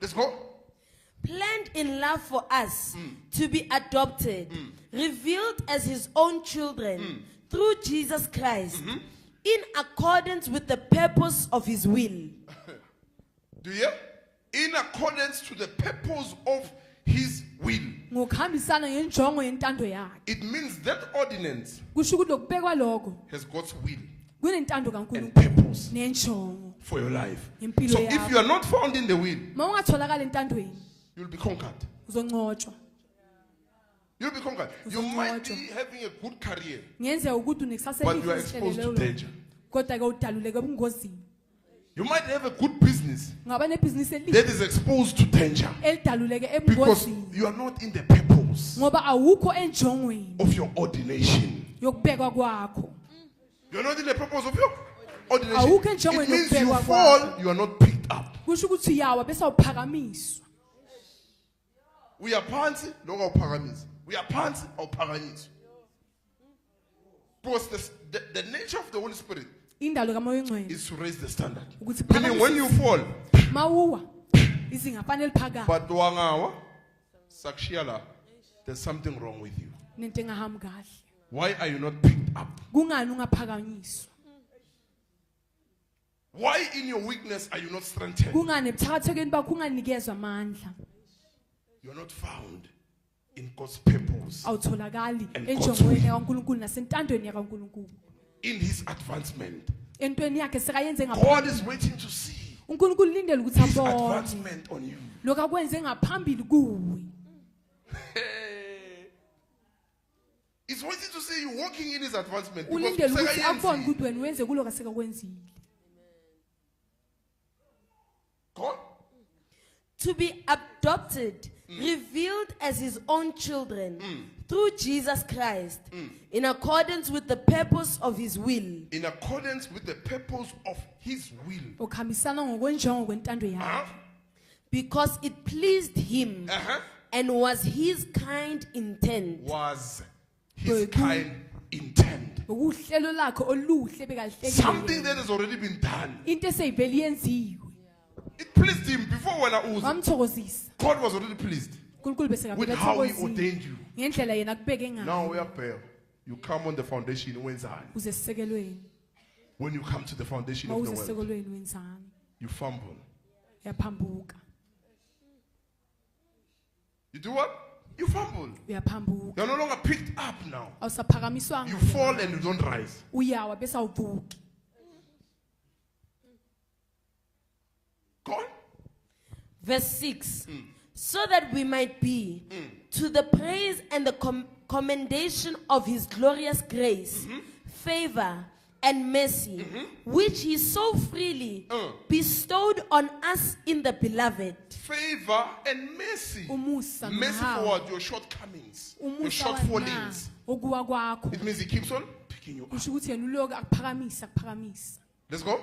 Let's go. Planned in love for us to be adopted, revealed as his own children through Jesus Christ, in accordance with the purpose of his will. Do you hear? In accordance to the purpose of his will. Ngokuhambisana ngenjongo yentando yakhe. It means that ordinance Kusho ukuthi lokubekwa lokho has God's will kunentando and kaNkulunkulu purpose nenjongo. for your life. Impilo So if yakho. you are not found in the will, Mawungatholakala entandweni you'll be conquered. uzongcotshwa. You'll be conquered. You might be having a good career, Ngenzeka ukuthi unekusasa but you are elihle exposed to esihlelelwe danger. kodwa ke udaluleke ebungozini. You might have a good business Ungaba nebhizinisi elihle that is exposed to danger elidaluleke because ebungozini you are not in the purpose ngoba awukho enjongweni of your ordination. yokubekwa kwakho. You're not in the purpose of your ordination. Awukho enjongweni It means you yokubekwa fall, kwakho. you are not picked up. Kusho ukuthi uyawa bese awuphakamiswa. We are pansi, no pagamis. We are pansi, or paganis. Because the nature of the Holy Spirit Indalo kaMoya oNgcwele is to raise the standard. ukuthi Meaning when you fall, mawuwa izinga fanele liphakame but wangawa, sakshiyala, there's something wrong with you. nento engahambi kahle. Why are you not picked up? Kungani ungaphakanyiswa? Why in your weakness are you not strengthened? Kungani ebuthakathekeni bakho unganikezwa amandla? You are not found in God's purpose, Awutholakali And enjongweni God's kaNkulunkulu nasentandweni yakaNkulunkulu. in his advancement. Entweni yakhe sekayenze God ngaphambili. is waiting to see uNkulunkulu lindele ukuthi his abone advancement on you. lokho akwenze ngaphambili kuwe. He's waiting to see you walking in his advancement. Because Ulindele ukuthi sekayenzi. akubone ukuthi wena wenze kuloko asekakwenzile. God, To be adopted, revealed as his own children through Jesus Christ, in accordance with the purpose of his will. in accordance with the purpose of his will. Okuhambisana ngokwenjongo kwentando yakhe. Huh? Because it pleased him Uh-huh. and was his kind intent. Was his Good. kind intent. Ngokuhlelo lakhe oluhle bekalihlekile. Something that has already been done. Into eseyivele yenziwe. It pleased him before when I was. Ngamthokozisa. God was already pleased uNkulunkulu bese with ngabeka how he thokozile. ordained you. Ngendlela yena kubeke ngayo. Now we are bare. You come on the foundation wenzani. Uze sisekelweni. When you come to the foundation of Mawuze the world, sisekelweni wenzani? you fumble. Uyaphambuka. You do what? You fumble. Uyaphambuka. You're no longer picked up now. Awusaphakamiswanga. You fall and you don't rise. Uyawa bese awuvuki. God? Verse 6. So that we might be to the praise and the commendation of his glorious grace, favor, and mercy, which he so freely bestowed on us in the beloved. Favor and mercy. Umusa Mercy nahawu. for what? Your shortcomings. Your Umusa shortfallings. okuwa kwakho. It means he keeps on picking you up. Kusho ukuthi yena uloku akuphakamisa. Let's go.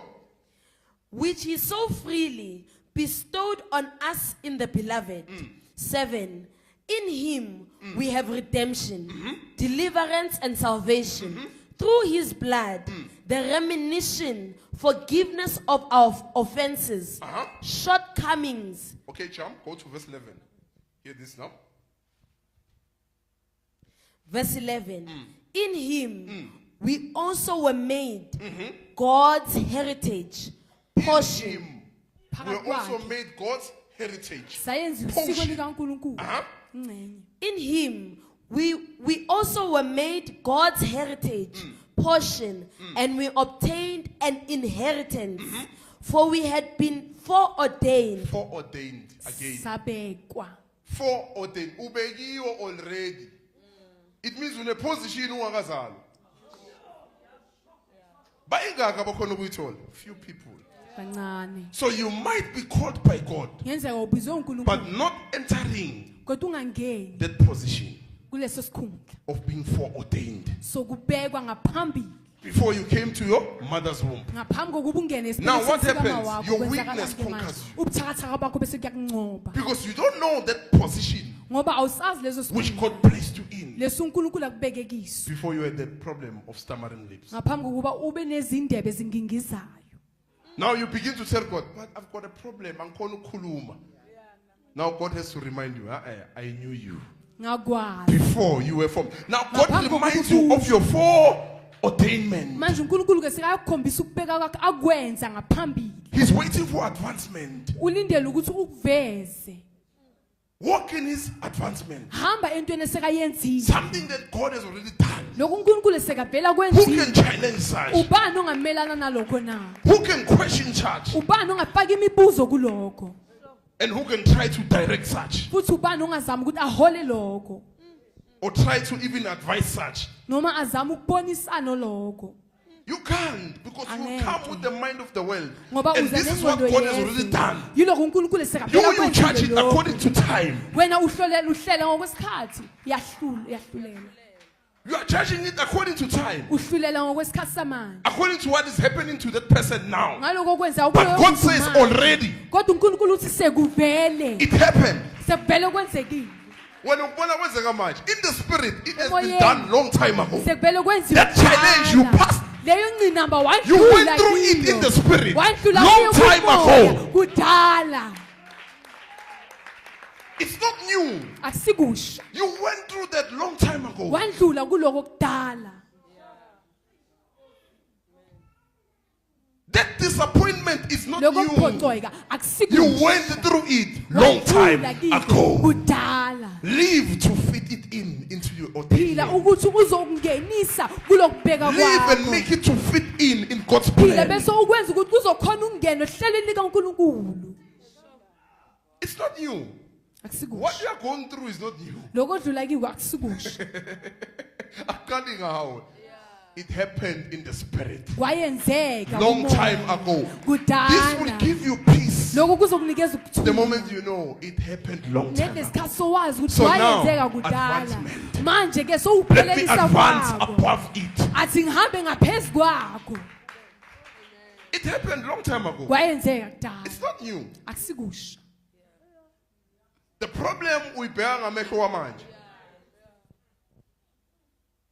Which he so freely bestowed on us in the beloved. 7. In him we have redemption, deliverance, and salvation through his blood, the remission, forgiveness of our offenses, shortcomings. Okay, Cham, go to verse 11. Hear this now. Verse 11. In him we also were made God's heritage, portion. Him. We're also made God's heritage. Sayenza usiko Portion. likaNkulunkulu. Uh-huh. Ingcenye. In him we also were made God's heritage, portion, and we obtained an inheritance. For we had been foreordained. Foreordained again. Sabekwa. Foreordained. Ubekiwe already. It means in a position ungakazalwa. Bayingaka bakhona ukuyithola? Few people. Kancane. So you might be called by God, Ngenzeka ubizwe uNkulunkulu but not entering kodwa ungangeni that position kuleso sikhundla of being foreordained sokubekwa ngaphambili before you came to your mother's womb. ngaphambi kokuba ungene Now what esibelethweni happens? sikama wakho, Your kwenzakala weakness konke manje. conquers you. Ubuthakathaka bakho bese kuyakuncoba Because you don't know that position ngoba awusazi leso which sikhundla God placed you in leso uNkulunkulu akubeke kiso before you had that problem of stammering lips. ngaphambi kokuba ube nezindebe ezingingizayo. Now you begin to tell God, but I've got a problem. Angikhona ukukhuluma. Now God has to remind you, I knew you ngakwazi before you were formed. Now God Ngaphambi reminds kokuthi you of your foreordainment. manje uNkulunkulu ke sekakukhombisa ukubeka kwakhe akwenza ngaphambili He's waiting for advancement. ulindele ukuthi ukuveze Walk in his advancement. hamba entweni esekayenzile Something that God has already done. lokhu uNkulunkulu sekavela Who kwenzile can challenge such? ubani ongamelana nalokho na Who can question such? ubani ongafaka imibuzo kulokho And who can try to direct such? futhi ubani ongazama ukuthi ahole lokho Or try to even advise such? noma azama ukubonisana lokho You can't, because you Angeke. come with the mind of the world. ngoba And uza this is what nengqondo God has already yezwe done. yilokho uNkulunkulu sekavela You judge it kwenzile lokho according to time. wena uhlolela uhlela ngokwesikhathi yahlulela You are judging it according to time. uhlulela ngokwesikhathi samanje According to what is happening to that person now. ngaloko kwenza But God says already, kodwa uNkulunkulu uthi sekuvele it happened. sekuvele kwenzekile When ubona kwenzeka manje, in the spirit, it has been Emoyeni. done long time ago. sekuvele kwenziwe That challenge you kudala. passed. leyo ngqinamba You went wadlula through it in the spirit wadlula long kuyo time kumoya, ago. kudala It's not new. akusikusha You went through that long time ago. wandlula kuloko kudala That disappointment is not lokho new. kuphocoyeka You akusikusha went through it long time Wandlula kiko, ago. kudala Live to fit it into your phila ordainment. ukuthi uzokungenisa kulokubheka Live and kwakho make it to fit in God's phila plan. bese ukwenza ukuthi kuzokhona ukungena ohlelweni likaNkulunkulu It's not new. What akusikusha you are going through is not new. lokho odlula kiko akusikusha Akalinga how it happened in the spirit kwayenzeka long kumoya. time ago. This will kudala give you peace lokho kuzokunikeza the ukuthula moment you know it happened long time ago. nesikhathi sowazi ukuthi So now, wayenzeka kudala advancement. manje ke Let me sowuphelelisa advance kwakho above it. athi ngihambe ngaphezu kwakho It happened long time ago. kwayenzeka kudala It's not new. akusikusha The problem uyibheka ngamehlo wamanje.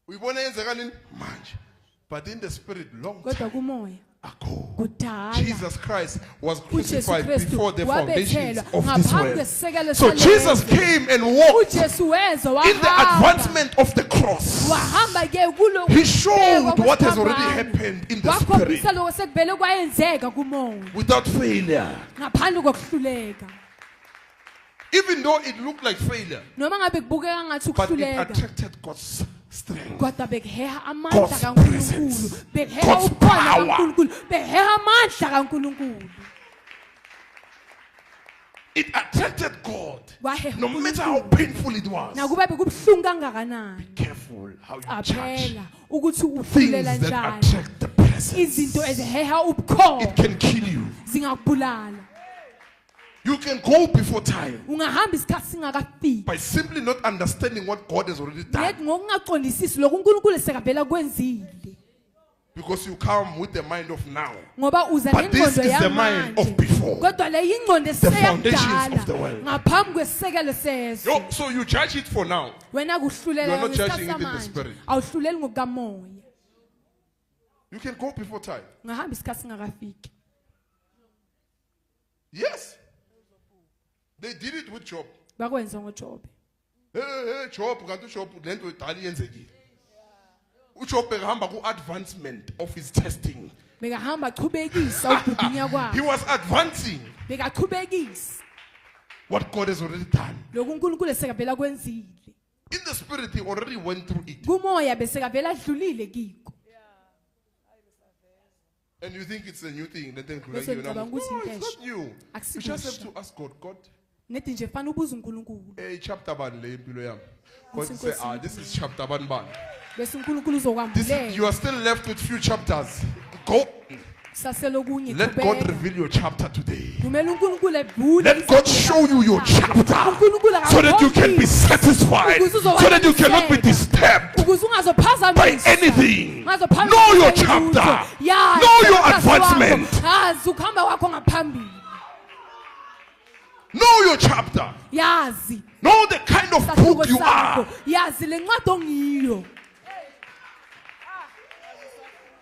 Uyibona yenzeka nini manje. But in the spirit long kodwa time kumoya ago. kudala Jesus Christ was uJesu crucified Kristu before the foundations wabethelwa of this ngaphambi world. kwesisekelo So Jesus salezwe. came and walked uJesu weza in the wahamba advancement of the cross. wahamba ke kulo He showed kubekwa what has already kwesiphambano. happened in the spirit wakhombisa lokho sekuvele kwayenzeka kumoya without failure. ngaphandle kokuhluleka Even though it looked like failure, noma ngabe kubukeka ngathi but it ukuhluleka attracted God's strength. kodwa bekuheha amandla God's kaNkulunkulu presence. bekuheha God's ukukhona power. kaNkulunkulu bekuheha amandla kaNkulunkulu It attracted God. kwaheha No matter how uNkulunkulu. painful it was. nakuba bekubuhlungu kangakanani Careful how you judge aphela ukuthi things uhlulela that njani attract the presence. izinto eziheha ubukhona It can kill you. zingakubulala You can go before time ungahamba isikhathi singakafiki by simply not understanding what God has already done. net ngokungaqondisisi lokhu uNkulunkulu sekavela kwenzile Because you come with the mind of now. ngoba uza But this nengqondo is the mind of yamanje before. kodwa le yingqondo foundations eseyakudala of the world. ngaphambi kwesisekelo sezwe Yo, so you judge it for now. wena You kuhlulela are not ngesikhathi judging it in the samanje spirit. awuhluleli ngokukamoya You can go before time. ngahamba isikhathi singakafiki Yes. They did it with Job. bakwenza ngoJobe Hey, Job, kanti uJob lento idala yenzekile. uJob behamba ku-advancement of his testing. bekahamba achubekisa ukududunya He kwakhe was advancing bekachubekisa what God has already done. lokhu uNkulunkulu esekavela kwenzile In the spirit, he already went through it. kumoya besekavela adlulile kiko And you think it's a new thing. Then Bese you know, ngicabanga ukuthi no, it's intesha. not new. You Akusikusha. just have to ask God, God, nedi nje fana ubuza uNkulunkulu chapter bani le impilo yami. God Nkosi, say, Nkosi. this is chapter bani bani. bese uNkulunkulu You uzokwambulela are still left with few chapters. Go. saselokunye Let God qhubeka reveal your chapter today. kumele uNkulunkulu evule Let God show you your chapter uNkulunkulu so that you can be satisfied, so that you cannot be disturbed ukuze ungazophazamiswa by anything. Ungazophazamiswa Know your yilutho. chapter. Yazi Know your umkhathi wakho. advancement. Yazi ukuhamba kwakho ngaphambili Know your chapter. yazi Know the kind of isahluko book you sakho are. yazi lencwadi ongiyo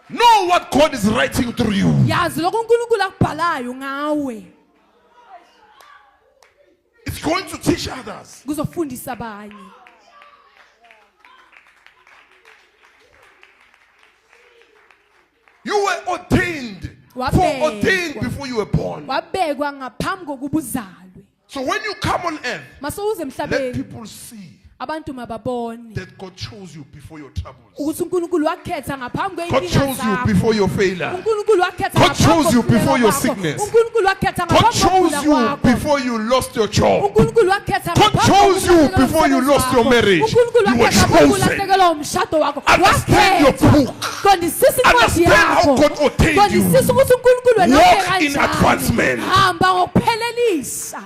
Know what God is writing through you. yazi lokho uNkulunkulu akubhalayo ngawe It's It's going to teach others. kuzofundisa abanye. You were ordained. Wabekwa. Foreordained before you were born. Wabekwa ngaphambi kokuba uzalwe. So when you come on earth, Masowuze let emhlabeni people see abantu mababone that God chose you before your troubles. ukuthi uNkulunkulu wakhetha ngaphambi God kweyinkinga chose you zakho. before your failure. uNkulunkulu wakhetha God ngaphambi chose you kokukhulelwa before your kwakho. sickness. uNkulunkulu wakhetha God ngaphambi chose kokugula you kwakho. before you lost your job. uNkulunkulu wakhetha God ngaphambi chose you kokulahlekelwa before you umsebenzi lost your wakho. marriage. uNkulunkulu You were wakhetha ngaphambi chosen. kokulahlekelwa umshado wakho. Understand your Wakhetha. book. Qondisisa incwadi Understand how yakho. God ordained you. Qondisisa ukuthi uNkulunkulu wena Walk ubeka in kanjani. advancement. Hamba ngokuphelelisa.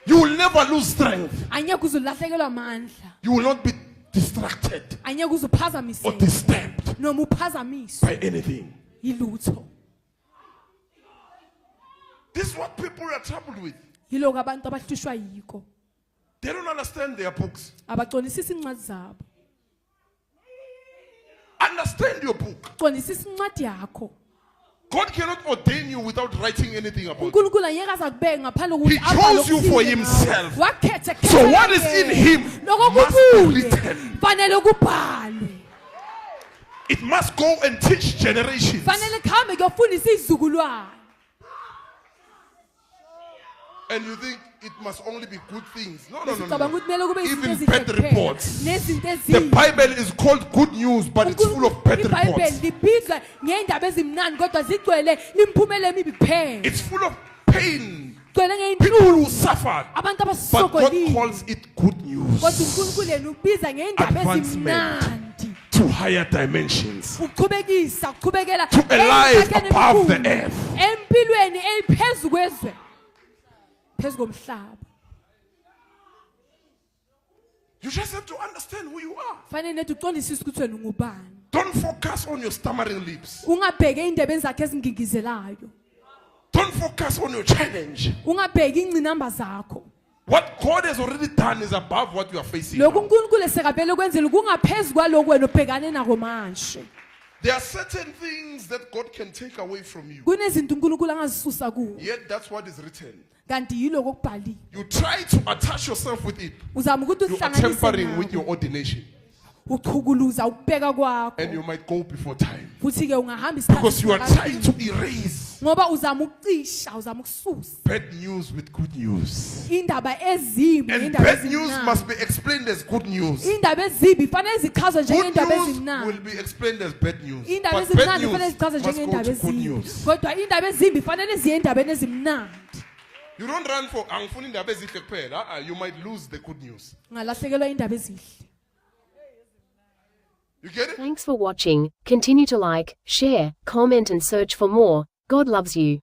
You will never lose strength. Anyeke uzulahlekelwa amandla. You will not be distracted Anyeke or uzuphazamiseke. disturbed Noma uphazamiswe by anything. yilutho. This is what people are troubled with. Yiloko abantu abahlushwa yiko. They don't understand their books. Abaqondisisa incwadi zabo. Understand your book. Qondisisa incwadi yakho. God cannot ordain you without writing anything about it. uNkulunkulu angeke azakubeka ngaphandle He kokuthi chose you for himself. Wakhetha So what is in him lokho must be kubuye written. fanele kubhalwe. It must go and teach generations. Fanele khambe kuyofundisa izizukulwane. And you think it must only be good things. No, no, no, Sicabanga no. ukuthi kumele kube izinto Even ezinhle bad kuphela. reports. Nezinto The ezimbi. Bible is called good news, but it's full of bad iBhayibheli reports. libizwa ngeindaba ezimnandi kodwa zigcwele imiphumela emibi kuphela. It's full of pain. Gcwele People who ngeinhlungu. suffered. Abantu But God abasokolile. calls it good news Kodwa uNkulunkulu yena ubiza ngeindaba Advancement. ezimnandi. to higher dimensions. Ukuqhubekisa, ukuqhubekela To a life emkhakheni above the emikhulu, earth. empilweni ephezulu kwezwe, phezu komhlaba. You just have to understand who you are. Fanele nethi uqondisise ukuthi wena ungubani. Don't focus on your stammering lips. Ungabheke indebeni zakhe ezingingizelayo. Don't focus on your challenge. Ungabheki ingcinamba zakho. What God has already done is above what you are facing. Lokhu now. uNkulunkulu esekabele kwenzela kungaphezulu kwalokho wena ubhekane nako manje. There are certain things that God can take away from you. Kunezinto uNkulunkulu angazisusa kuwe. Yet that's what is written. Kanti yiloko okubhaliwe. You try to attach yourself with it. Uzama ukuthi You are uhlanganise tampering with nako. your ordination. Uchukuluza ukubheka kwakho. And you might go before time. Futhi ke ungahamba Because you are trying isikhathi. to erase Ngoba uzama ukucisha, uzama ukususa bad news with good news. indaba ezimbi And ngendaba bad news ezimnandi. must be explained as good news. Indaba ezimbi fanele zichazwe Good njengendaba news will ezimnandi. be explained as bad news. Indaba But bad ezimnandi news fanele zichazwe must go njengendaba to good ezimbi. news. Kodwa indaba ezimbi fanele ziye endabeni ezimnandi. You don't run for angifuni indaba ezihle kuphela. You might lose the good news. Ungalahlekelwa indaba ezihle. You get it? Thanks for watching. Continue to like, share, comment and search for more. God loves you.